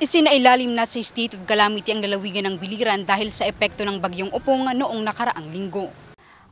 Isinailalim na sa state of calamity ang lalawigan ng Biliran dahil sa epekto ng bagyong Opong noong nakaraang linggo.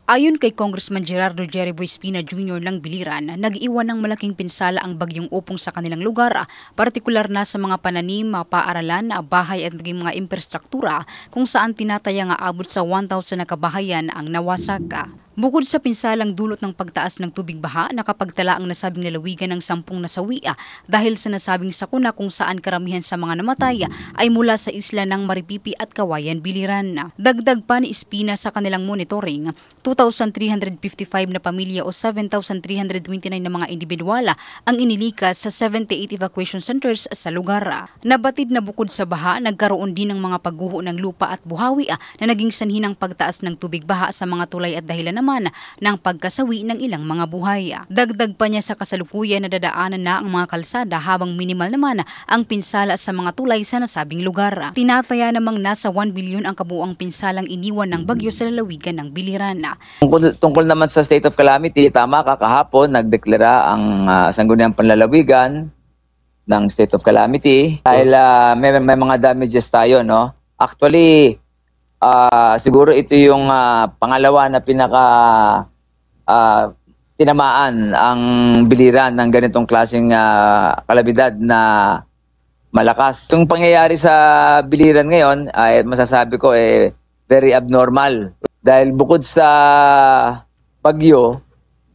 Ayon kay Congressman Gerardo Jeriboy Espina Jr. ng Biliran, nag-iwan ng malaking pinsala ang bagyong Opong sa kanilang lugar, partikular na sa mga pananim, paaralan, bahay at maging mga infrastruktura kung saan tinatayang aabot sa 1,000 na kabahayan ang nawasak. Bukod sa pinsalang dulot ng pagtaas ng tubig baha, nakapagtala ang nasabing lalawigan ng 10 nasawi dahil sa nasabing sakuna kung saan karamihan sa mga namatay ay mula sa isla ng Maripipi at Kawayan, Biliran. Dagdag pa ni Espina sa kanilang monitoring, 2,355 na pamilya o 7,329 na mga individual ang inilikas sa 78 evacuation centers sa lugar. Nabatid na bukod sa baha, nagkaroon din ng mga pagguho ng lupa at buhawi na naging sanhi ng pagtaas ng tubig baha sa mga tulay at dahilan naman ng pagkasawi ng ilang mga buhay. Dagdag pa niya sa kasalukuyan na dadaanan na ang mga kalsada habang minimal naman ang pinsala sa mga tulay sa nasabing lugar. Tinataya namang nasa 1 bilyon ang kabuuang pinsalang iniwan ng bagyo sa lalawigan ng Biliran. Tungkol naman sa state of calamity, tama ka, kahapon nagdeklara ang Sangguniang Panlalawigan ng state of calamity dahil may mga damages tayo, no? Actually, siguro ito yung pangalawa na tinamaan ang Biliran ng ganitong klaseng kalamidad na malakas. Yung pangyayari sa Biliran ngayon ay masasabi ko very abnormal dahil bukod sa bagyo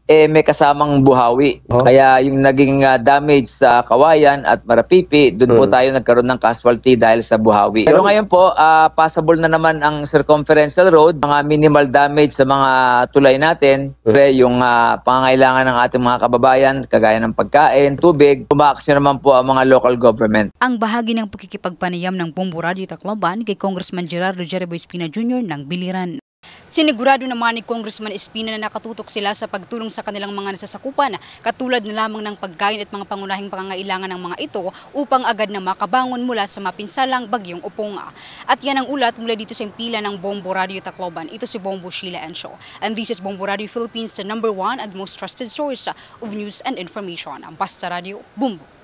may kasamang buhawi. Kaya yung naging damage sa Kawayan at Marapipi, doon po tayo nagkaroon ng casualty dahil sa buhawi. Pero ngayon po, passable na naman ang circumferential road, mga minimal damage sa mga tulay natin. Yung pangangailangan ng ating mga kababayan, kagaya ng pagkain, tubig, umaaksyon naman po ang mga local government. Ang bahagi ng pakikipagpanayam ng Bombo Radio Tacloban kay Congressman Gerardo Jeriboy Espina Jr. ng Biliran. Sinigurado naman ni Congressman Espina na nakatutok sila sa pagtulong sa kanilang mga nasasakupan, katulad na lamang ng pagkain at mga pangunahing pangangailangan ng mga ito upang agad na makabangon mula sa mapinsalang bagyong Opong. At yan ang ulat mula dito sa impila ng Bombo Radio Tacloban. Ito si Bombo Sheila Encio. And this is Bombo Radio Philippines, the #1 and most trusted source of news and information. Ang Basta Radio, Bombo.